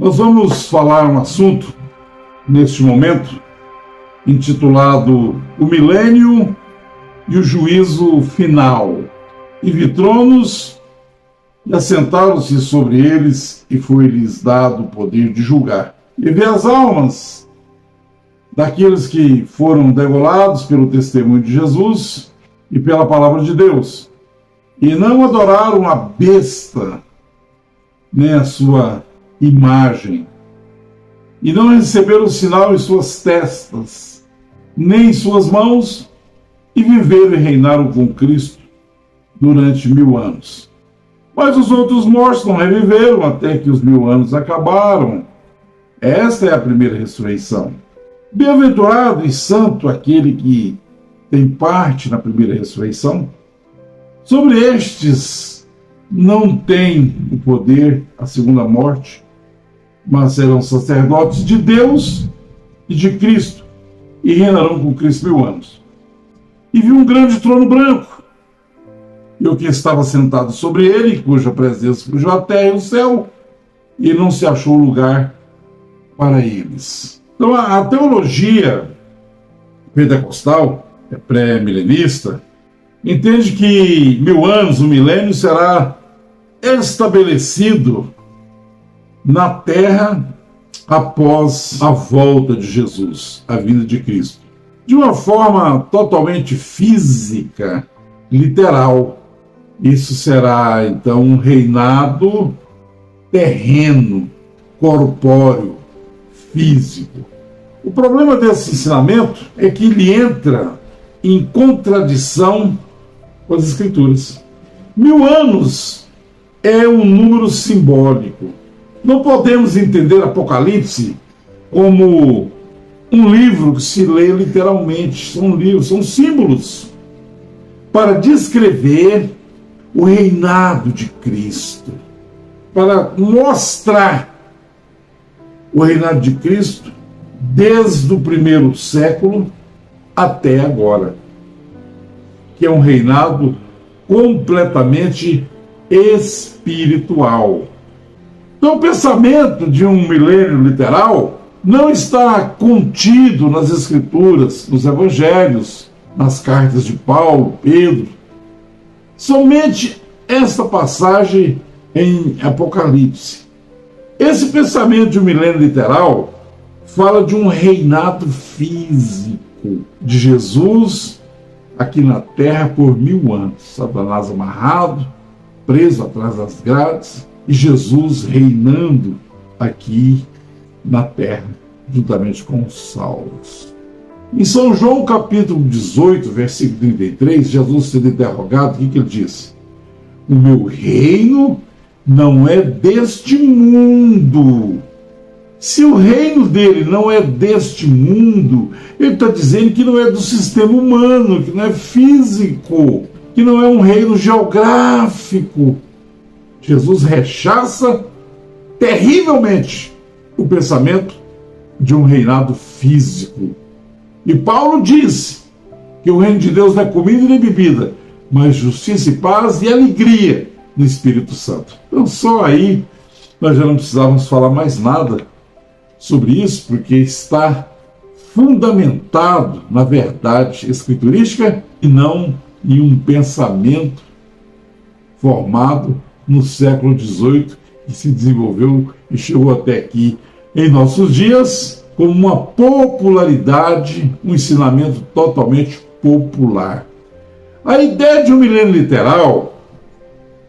Nós vamos falar um assunto, neste momento, intitulado O Milênio e o Juízo Final. E vi tronos, e assentaram-se sobre eles, e foi-lhes dado o poder de julgar. E vi as almas daqueles que foram degolados pelo testemunho de Jesus e pela palavra de Deus, e não adoraram a besta, nem a sua imagem, e não receberam sinal em suas testas, nem em suas mãos, e viveram e reinaram com Cristo durante 1000 anos. Mas os outros mortos não reviveram até que os 1000 anos acabaram. Esta é a primeira ressurreição. Bem-aventurado e santo aquele que tem parte na primeira ressurreição. Sobre estes não tem o poder a segunda morte, mas serão sacerdotes de Deus e de Cristo, e reinarão com Cristo 1000 anos. E vi um grande trono branco, e o que estava sentado sobre ele, cuja presença fugiu a terra e o céu, e não se achou lugar para eles. Então a teologia pentecostal, pré-milenista, entende que 1000 anos, o milênio, será estabelecido na terra após a volta de Jesus, a vinda de Cristo. De uma forma totalmente física, literal. Isso será, então, um reinado terreno, corpóreo, físico. O problema desse ensinamento é que ele entra em contradição com as Escrituras. 1000 anos é um número simbólico. Não podemos entender Apocalipse como um livro que se lê literalmente. São símbolos para descrever o reinado de Cristo, para mostrar o reinado de Cristo desde o primeiro século até agora, que é um reinado completamente espiritual. Então, o pensamento de um milênio literal não está contido nas Escrituras, nos Evangelhos, nas cartas de Paulo, Pedro. Somente esta passagem em Apocalipse. Esse pensamento de um milênio literal fala de um reinado físico de Jesus aqui na terra por 1000 anos. Satanás amarrado, preso atrás das grades, e Jesus reinando aqui na terra, juntamente com os salvos. Em São João capítulo 18, versículo 33, Jesus sendo interrogado, o que ele disse? O meu reino não é deste mundo. Se o reino dele não é deste mundo, ele está dizendo que não é do sistema humano, que não é físico, que não é um reino geográfico. Jesus rechaça terrivelmente o pensamento de um reinado físico. E Paulo disse que o reino de Deus não é comida nem bebida, mas justiça e paz e alegria no Espírito Santo. Então só aí nós já não precisávamos falar mais nada sobre isso, porque está fundamentado na verdade escriturística e não em um pensamento formado no século XVIII que se desenvolveu e chegou até aqui em nossos dias como uma popularidade, um ensinamento totalmente popular. A ideia de um milênio literal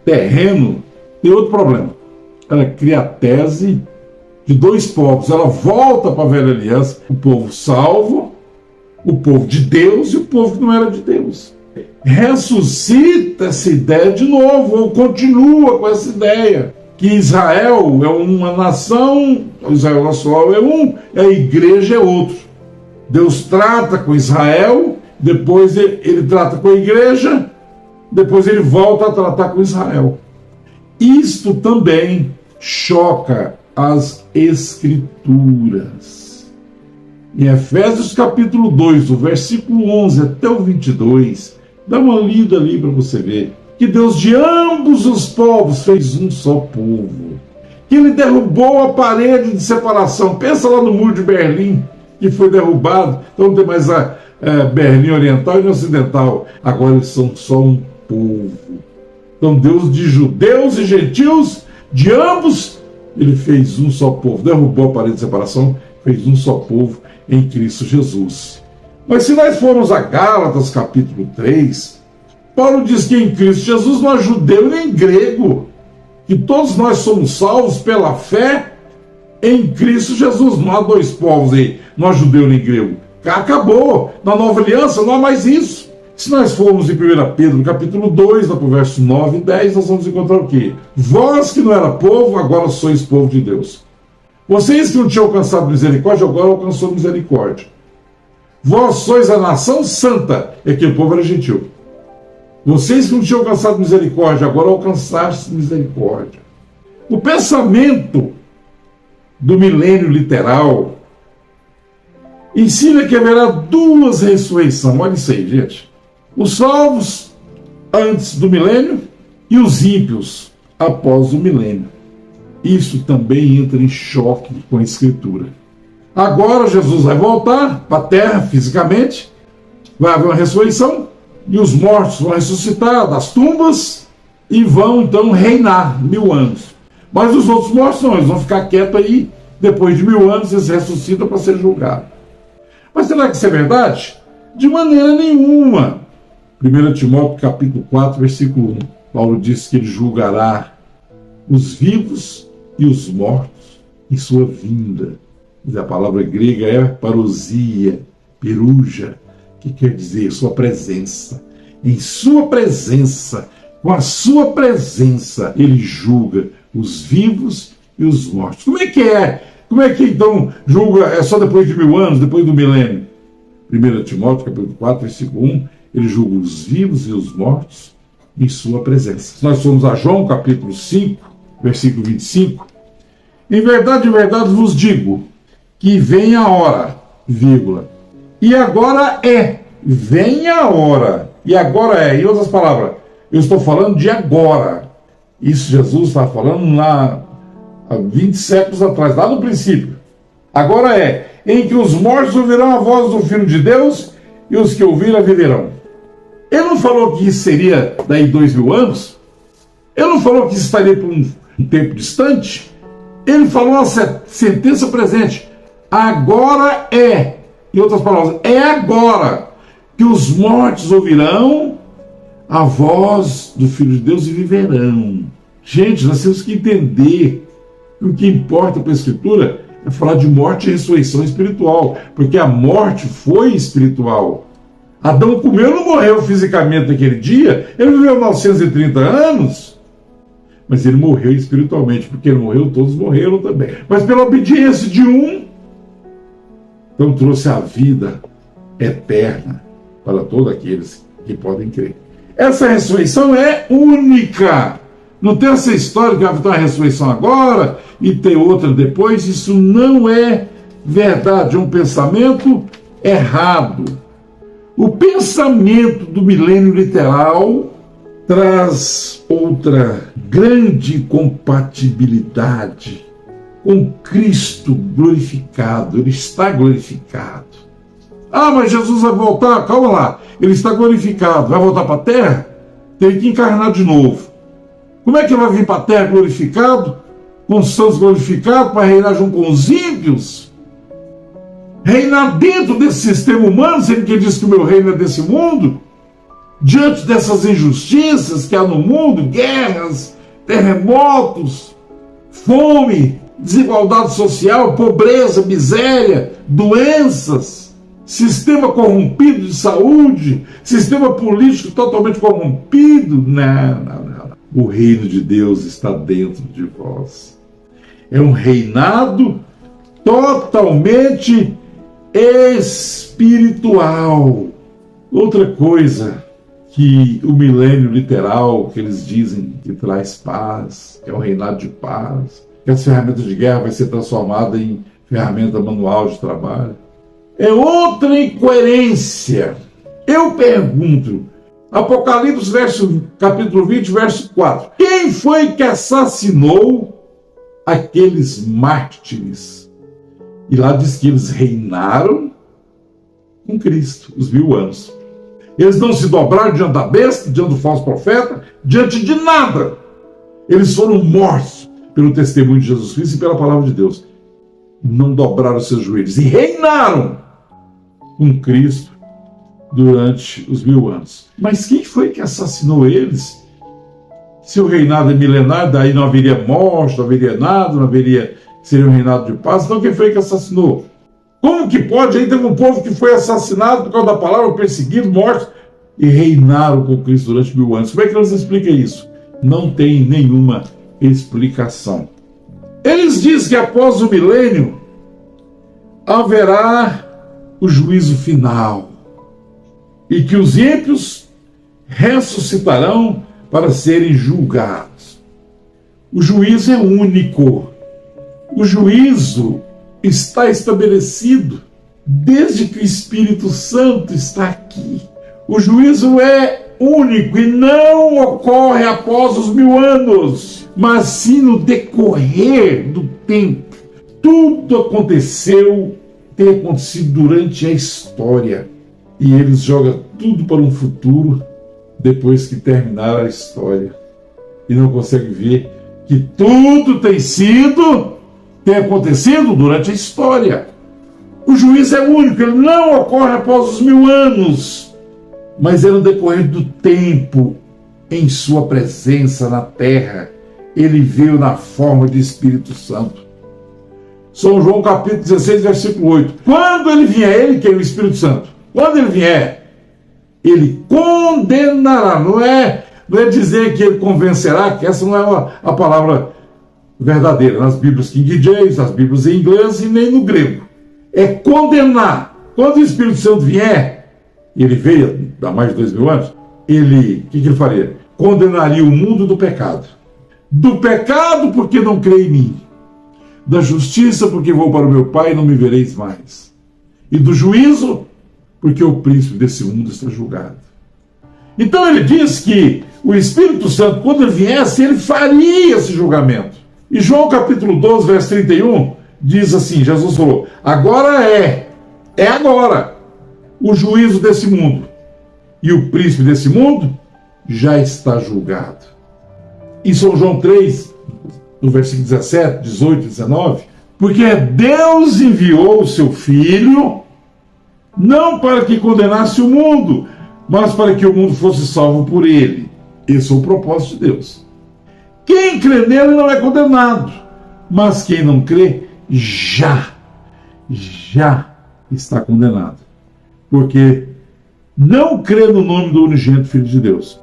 terreno tem outro problema. Ela cria a tese de dois povos. Ela volta para a velha aliança, o povo salvo, o povo de Deus e o povo que não era de Deus. Ressuscita essa ideia de novo, ou continua com essa ideia, que Israel é uma nação, Israel nacional é um, a igreja é outro. Deus trata com Israel, depois ele trata com a igreja, depois ele volta a tratar com Israel. Isto também choca as Escrituras. Em Efésios capítulo 2, do versículo 11 até o 22, dá uma lida ali para você ver que Deus de ambos os povos fez um só povo, que ele derrubou a parede de separação. Pensa lá no muro de Berlim, que foi derrubado, então não tem mais a Berlim Oriental e Ocidental. Agora eles são só um povo. Então Deus de judeus e gentios, de ambos, ele fez um só povo, derrubou a parede de separação, fez um só povo em Cristo Jesus. Mas se nós formos a Gálatas capítulo 3, Paulo diz que em Cristo Jesus não há judeu nem grego, que todos nós somos salvos pela fé em Cristo Jesus. Não há dois povos aí, não há judeu nem grego. Acabou. Na nova aliança não há mais isso. Se nós formos em 1 Pedro capítulo 2, lá para o verso 9 e 10, nós vamos encontrar o quê? Vós que não era povo, agora sois povo de Deus. Vocês que não tinham alcançado misericórdia, agora alcançou misericórdia. Vós sois a nação santa, e aquele povo era gentil. Vocês que não tinham alcançado misericórdia, agora alcançaste misericórdia. O pensamento do milênio literal ensina que haverá duas ressurreições. Olha isso aí, gente. Os salvos antes do milênio e os ímpios após o milênio. Isso também entra em choque com a Escritura. Agora Jesus vai voltar para a terra fisicamente, vai haver uma ressurreição, e os mortos vão ressuscitar das tumbas e vão então reinar 1000 anos. Mas os outros mortos não, eles vão ficar quietos aí, depois de 1000 anos eles ressuscitam para ser julgados. Mas será que isso é verdade? De maneira nenhuma. 1 Timóteo capítulo 4, versículo 1, Paulo diz que ele julgará os vivos e os mortos em sua vinda. A palavra grega é parousia, peruja, que quer dizer sua presença. Em sua presença, com a sua presença, ele julga os vivos e os mortos. Como é que é? Como é que então julga? É só depois de 1000 anos, depois do milênio? 1 Timóteo capítulo 4, versículo 1, ele julga os vivos e os mortos em sua presença. Se nós formos a João capítulo 5, versículo 25, em verdade vos digo, que vem a hora, vírgula, e agora é, vem a hora, e agora é, em outras palavras, eu estou falando de agora. Isso Jesus está falando lá há 20 séculos atrás, lá no princípio. Agora é, em que os mortos ouvirão a voz do Filho de Deus, e os que ouviram viverão. Ele não falou que isso seria daí 2000 anos? Ele não falou que isso estaria por um tempo distante? Ele falou uma sentença presente. Agora é, em outras palavras, é agora que os mortos ouvirão a voz do Filho de Deus e viverão. Gente, nós temos que entender que o que importa para a Escritura é falar de morte e ressurreição espiritual, porque a morte foi espiritual. Adão comeu e não morreu fisicamente naquele dia, ele viveu 930 anos, mas ele morreu espiritualmente, porque ele morreu, todos morreram também. Mas pela obediência de um, então trouxe a vida eterna para todos aqueles que podem crer. Essa ressurreição é única. Não tem essa história que vai ter uma ressurreição agora e ter outra depois. Isso não é verdade, é um pensamento errado. O pensamento do milênio literal traz outra grande compatibilidade com Cristo glorificado. Ele está glorificado. Ah, mas Jesus vai voltar? Calma lá. Ele está glorificado. Vai voltar para a terra? Tem que encarnar de novo. Como é que ele vai vir para a terra glorificado? Com os santos glorificados para reinar junto com os ímpios? Reinar dentro desse sistema humano, sendo que ele diz que o meu reino é desse mundo? Diante dessas injustiças que há no mundo, guerras, terremotos, fome, desigualdade social, pobreza, miséria, doenças, sistema corrompido de saúde, sistema político totalmente corrompido. Não. O reino de Deus está dentro de vós. É um reinado totalmente espiritual. Outra coisa que o milênio literal, que eles dizem que traz paz, que é um reinado de paz, que as ferramentas de guerra vai ser transformada em ferramenta manual de trabalho, é outra incoerência. Eu pergunto, Apocalipse capítulo 20, verso 4. Quem foi que assassinou aqueles mártires. E lá diz que eles reinaram com Cristo, os 1000 anos. Eles não se dobraram diante da besta, diante do falso profeta, diante de nada. Eles foram mortos pelo testemunho de Jesus Cristo e pela palavra de Deus. Não dobraram seus joelhos e reinaram com Cristo durante os 1000 anos. Mas quem foi que assassinou eles? Se o reinado é milenar, daí não haveria morte, não haveria nada, não haveria... seria um reinado de paz. Então quem foi que assassinou? Como que pode? Aí teve um povo que foi assassinado por causa da palavra, perseguido, morto, e reinaram com Cristo durante 1000 anos. Como é que eles explicam isso? Não tem nenhuma explicação. Eles dizem que após o milênio haverá o juízo final e que os ímpios ressuscitarão para serem julgados. O juízo é único. O juízo está estabelecido desde que o Espírito Santo está aqui. O juízo é único e não ocorre após os 1000 anos, mas sim no decorrer do tempo. Tudo aconteceu, tem acontecido durante a história. E eles jogam tudo para um futuro depois que terminar a história. E não conseguem ver que tudo tem acontecido durante a história. O juízo é único, ele não ocorre após os 1000 anos, mas é no decorrer do tempo, em sua presença na terra. Ele veio na forma de Espírito Santo. São João capítulo 16, versículo 8. Quando ele vier, ele que é o Espírito Santo, quando ele vier, ele condenará. Não é dizer que ele convencerá, que essa não é a palavra verdadeira nas Bíblias King James, nas Bíblias em inglês e nem no grego. É condenar. Quando o Espírito Santo vier, ele veio há mais de 2000 anos, o que ele faria? Condenaria o mundo do pecado. Do pecado porque não crê em mim. Da justiça porque vou para o meu Pai e não me vereis mais. E do juízo porque o príncipe desse mundo está julgado. Então ele diz que o Espírito Santo, quando ele viesse, ele faria esse julgamento. E João capítulo 12, verso 31, diz assim, Jesus falou, agora é agora, o juízo desse mundo. E o príncipe desse mundo já está julgado. Em São João 3, no versículo 17, 18 e 19, porque Deus enviou o seu Filho, não para que condenasse o mundo, mas para que o mundo fosse salvo por ele. Esse é o propósito de Deus. Quem crê nele não é condenado, mas quem não crê já está condenado, porque não crê no nome do unigênito Filho de Deus.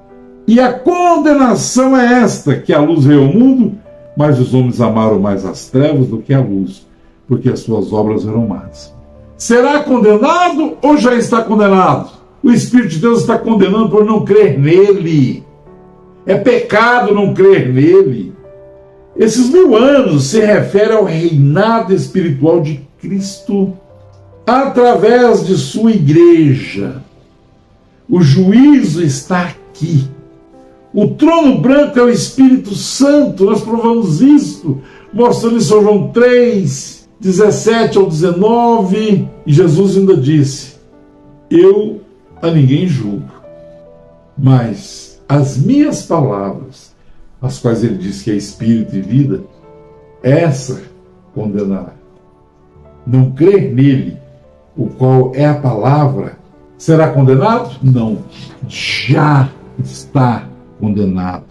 E a condenação é esta, que a luz veio ao mundo, mas os homens amaram mais as trevas do que a luz, porque as suas obras eram más. Será condenado ou já está condenado? O Espírito de Deus está condenando por não crer nele. É pecado não crer nele. Esses 1000 anos se refere ao reinado espiritual de Cristo através de sua igreja. O juízo está aqui. O trono branco é o Espírito Santo. Nós provamos isso, mostrando em São João 3, 17 ao 19. E Jesus ainda disse, eu a ninguém julgo, mas as minhas palavras, as quais ele diz que é espírito e vida, essa condenará. Não crer nele, o qual é a palavra, será condenado? Não, já está condenado.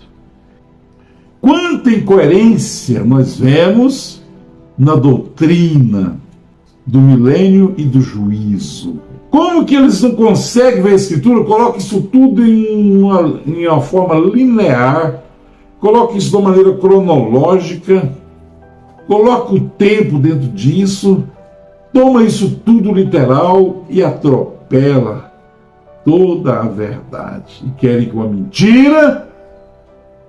Quanta incoerência nós vemos na doutrina do milênio e do juízo. Como que eles não conseguem ver a Escritura? Coloca isso tudo em uma forma linear, coloca isso de uma maneira cronológica, coloca o tempo dentro disso, toma isso tudo literal e atropela toda a verdade. E querem que uma mentira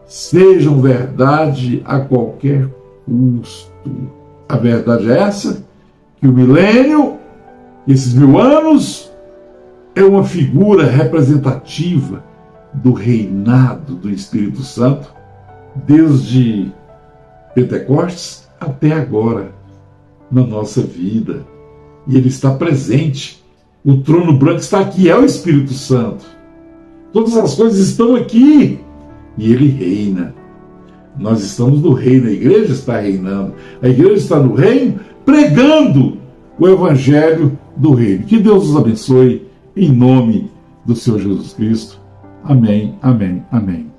seja verdade a qualquer custo. A verdade é essa, que o milênio, esses 1000 anos, é uma figura representativa do reinado do Espírito Santo, desde Pentecostes até agora na nossa vida. E Ele está presente. O trono branco está aqui, é o Espírito Santo. Todas as coisas estão aqui e Ele reina. Nós estamos no reino, a igreja está reinando. A igreja está no reino pregando o Evangelho do reino. Que Deus os abençoe em nome do Senhor Jesus Cristo. Amém, amém, amém.